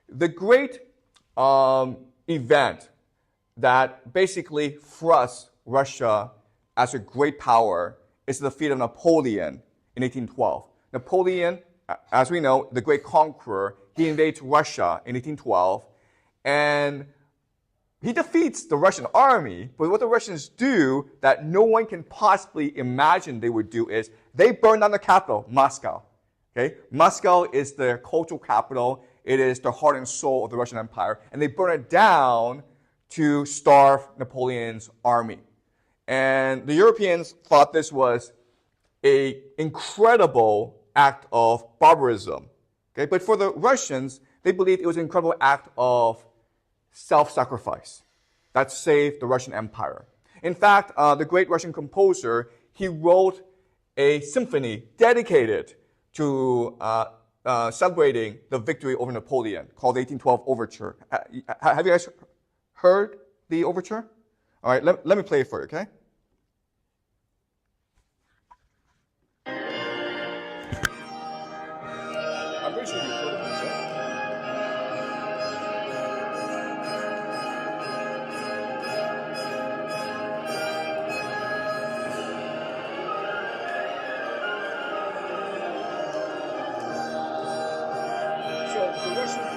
the great event that basically thrusts Russia as a great power is the defeat of Napoleon in 1812. Napoleon, as we know, the great conqueror, he invades Russia in 1812, and he defeats the Russian army, but what the Russians do that no one can possibly imagine they would do is they burn down the capital, Moscow. Okay? Moscow is their cultural capital. It is the heart and soul of the Russian Empire, and they burn it down to starve Napoleon's army. And the Europeans thought this was an incredible act of barbarism. Okay? But for the Russians, they believed it was an incredible act of self-sacrifice that saved the Russian Empire. In fact, the great Russian composer, he wrote a symphony dedicated to celebrating the victory over Napoleon called the 1812 Overture. Have you guys heard the overture? All right, let me play it for you, okay? I'm pretty sure you've heard of this, right? So the Russians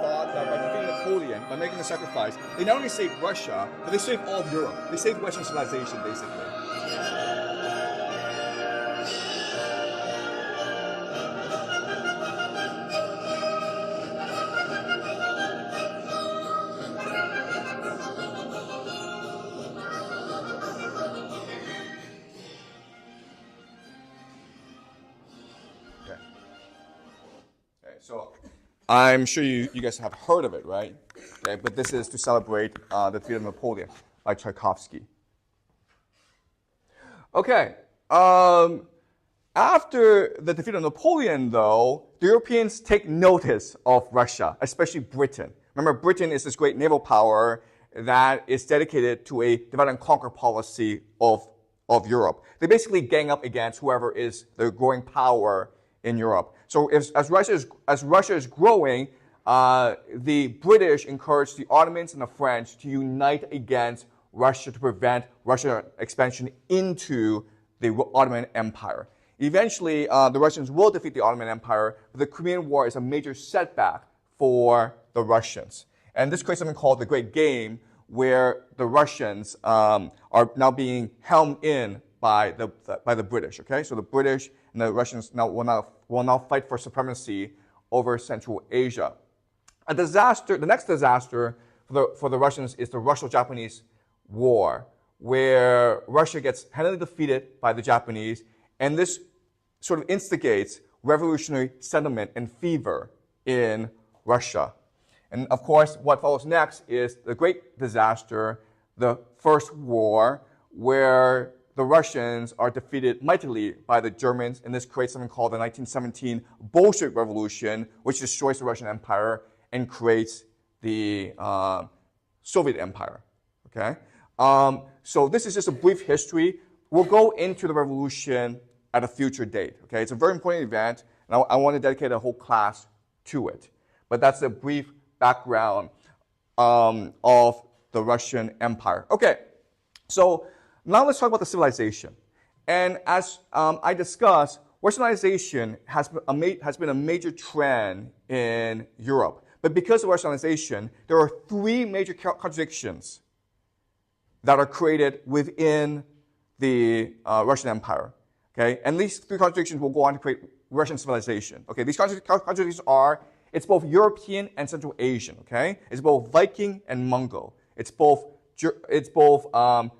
thought that by defeating Napoleon, by making the sacrifice, they not only saved Russia, but they saved all of Europe. They saved Western civilization, basically. So I'm sure you guys have heard of it, right? Okay, but this is to celebrate the defeat of Napoleon by Tchaikovsky. Okay, after the defeat of Napoleon, though, the Europeans take notice of Russia, especially Britain. Remember, Britain is this great naval power that is dedicated to a divide and conquer policy of Europe. They basically gang up against whoever is the growing power in Europe. So as Russia is growing, the British encouraged the Ottomans and the French to unite against Russia to prevent Russia's expansion into the Ottoman Empire. Eventually, the Russians will defeat the Ottoman Empire, but the Crimean War is a major setback for the Russians. And this creates something called the Great Game, where the Russians are now being helmed in by the British. Okay, so the British and the Russians will now fight for supremacy over Central Asia. The next disaster for the Russians is the Russo-Japanese War, where Russia gets handily defeated by the Japanese, and this sort of instigates revolutionary sentiment and fever in Russia. And of course, what follows next is the great disaster, the First War, where the Russians are defeated mightily by the Germans, and this creates something called the 1917 Bolshevik Revolution, which destroys the Russian Empire and creates the Soviet Empire. Okay, so this is just a brief history. We'll go into the revolution at a future date. Okay, it's a very important event, and I want to dedicate a whole class to it. But that's a brief background of the Russian Empire. Okay, so now let's talk about the civilization. And as I discussed, Westernization has been a major trend in Europe. But because of Westernization, there are three major contradictions that are created within the Russian Empire. Okay, and these three contradictions will go on to create Russian civilization. Okay, these contradictions are: it's both European and Central Asian. Okay, it's both Viking and Mongol. It's both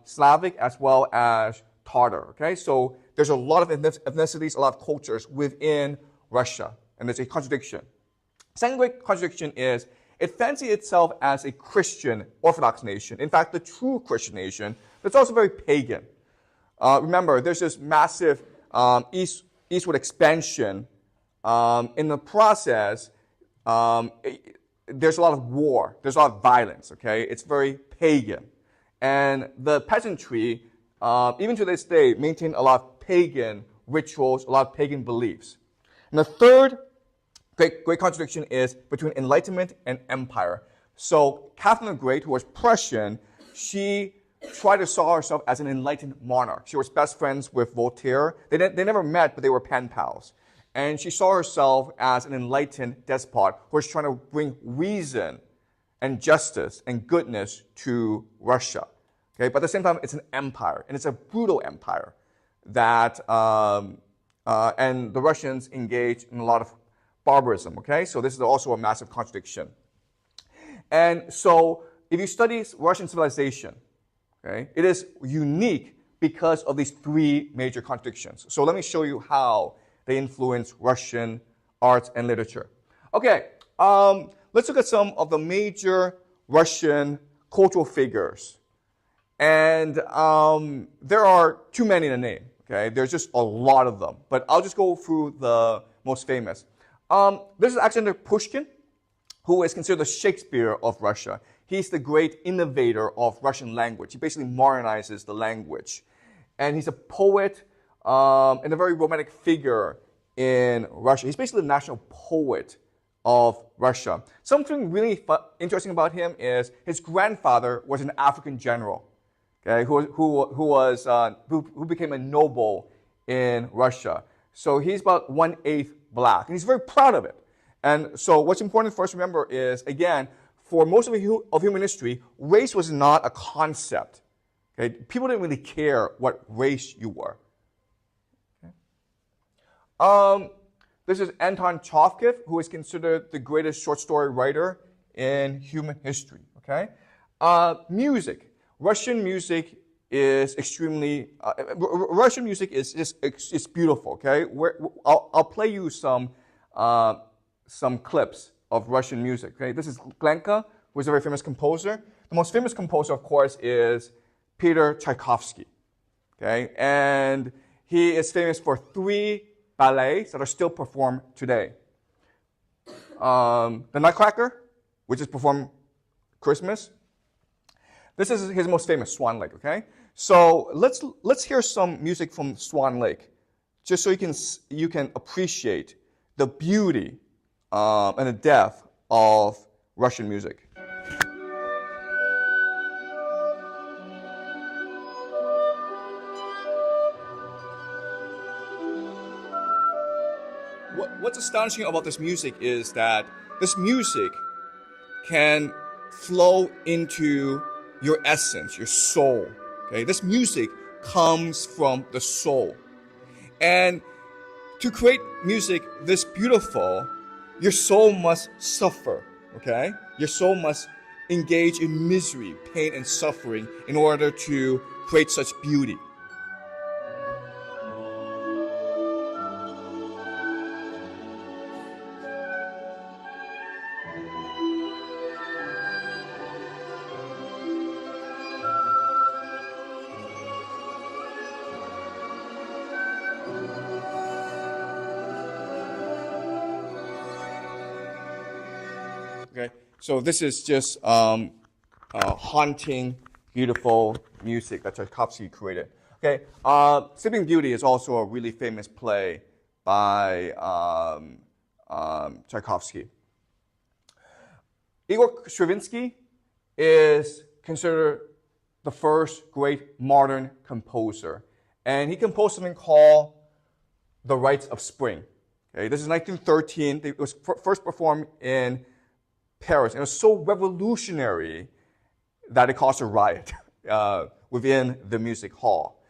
Slavic as well as Tatar. Okay, so there's a lot of ethnicities, a lot of cultures within Russia, and there's a contradiction. Second great contradiction is it fancies itself as a Christian Orthodox nation. In fact, the true Christian nation, but it's also very pagan. Remember, there's this massive eastward expansion. In the process, there's a lot of war. There's a lot of violence. Okay, it's very pagan, and the peasantry, even to this day, maintain a lot of pagan rituals, a lot of pagan beliefs. And the third great contradiction is between enlightenment and empire. So Catherine the Great, who was Prussian, she tried to saw herself as an enlightened monarch. She was best friends with Voltaire. They never met, but they were pen pals. And she saw herself as an enlightened despot who was trying to bring reason and justice and goodness to Russia. Okay? But at the same time, it's an empire, and it's a brutal empire that, and the Russians engage in a lot of barbarism. Okay? So this is also a massive contradiction. And so if you study Russian civilization, okay, it is unique because of these three major contradictions. So let me show you how they influence Russian arts and literature. Okay, let's look at some of the major Russian cultural figures. And there are too many to name. Okay, there's just a lot of them. But I'll just go through the most famous. This is Alexander Pushkin, who is considered the Shakespeare of Russia. He's the great innovator of Russian language. He basically modernizes the language. And he's a poet and a very romantic figure in Russia. He's basically the national poet of Russia. Something really interesting about him is his grandfather was an African general, okay, who became a noble in Russia. So he's about 1/8 black, and he's very proud of it. And so what's important for us to remember is, again, for most of human history, race was not a concept. Okay? People didn't really care what race you were. Okay? This is Anton Chekhov, who is considered the greatest short story writer in human history. Okay? Music. Russian music is extremely. Russian music is just it's beautiful. Okay? I'll play you some clips of Russian music. Okay? This is Glenka, who is a very famous composer. The most famous composer, of course, is Peter Tchaikovsky. Okay? And he is famous for 3 ballets that are still performed today. The Nutcracker, which is performed Christmas. This is his most famous, Swan Lake. Okay? So let's hear some music from Swan Lake, just so you can appreciate the beauty and the depth of Russian music. What's astonishing about this music is that this music can flow into your essence, your soul. Okay? This music comes from the soul. And to create music this beautiful, your soul must suffer, okay? Your soul must engage in misery, pain, and suffering in order to create such beauty. Okay, so this is just haunting, beautiful music that Tchaikovsky created. Okay, Sleeping Beauty is also a really famous play by Tchaikovsky. Igor Stravinsky is considered the first great modern composer, and he composed something called The Rites of Spring. Okay, this is 1913. It was first performed in Paris. And it was so revolutionary that it caused a riot within the music hall.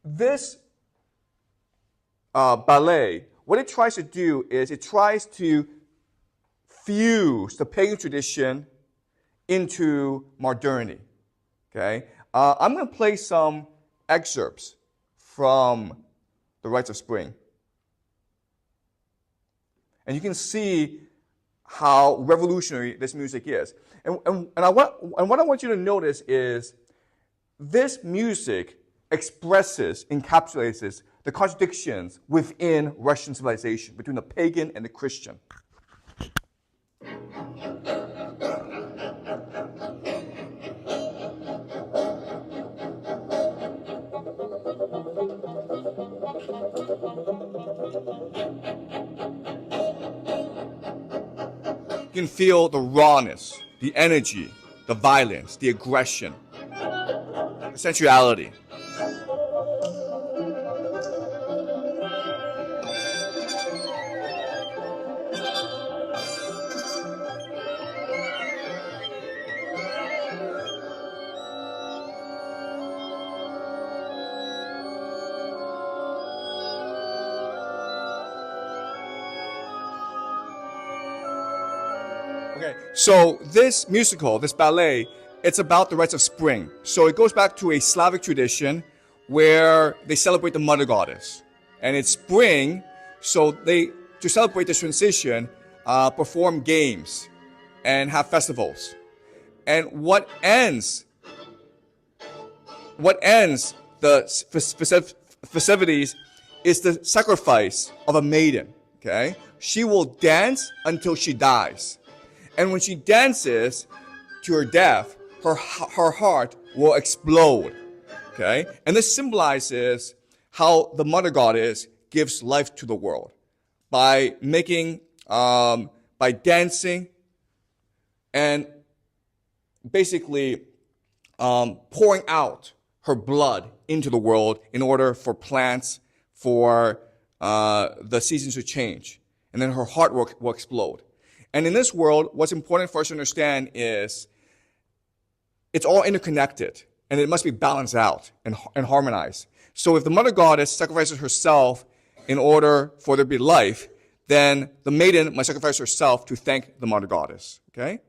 This ballet, what it tries to do is it tries to fuse the pagan tradition into modernity. Okay, I'm going to play some excerpts from The Rites of Spring, and you can see how revolutionary this music is. And what I want you to notice is this music encapsulates the contradictions within Russian civilization, between the pagan and the Christian. You can feel the rawness, the energy, the violence, the aggression, the sensuality. Okay, so this musical, this ballet, it's about the rites of spring. So it goes back to a Slavic tradition where they celebrate the mother goddess. And it's spring, so they, to celebrate this transition, perform games and have festivals. And what ends the festivities is the sacrifice of a maiden, okay? She will dance until she dies. And when she dances to her death, her heart will explode, okay? And this symbolizes how the mother goddess gives life to the world by making, by dancing and basically pouring out her blood into the world in order for plants, for the seasons to change. And then her heart will explode. And in this world, what's important for us to understand is it's all interconnected, and it must be balanced out and harmonized. So if the mother goddess sacrifices herself in order for there to be life, then the maiden must sacrifice herself to thank the mother goddess, okay?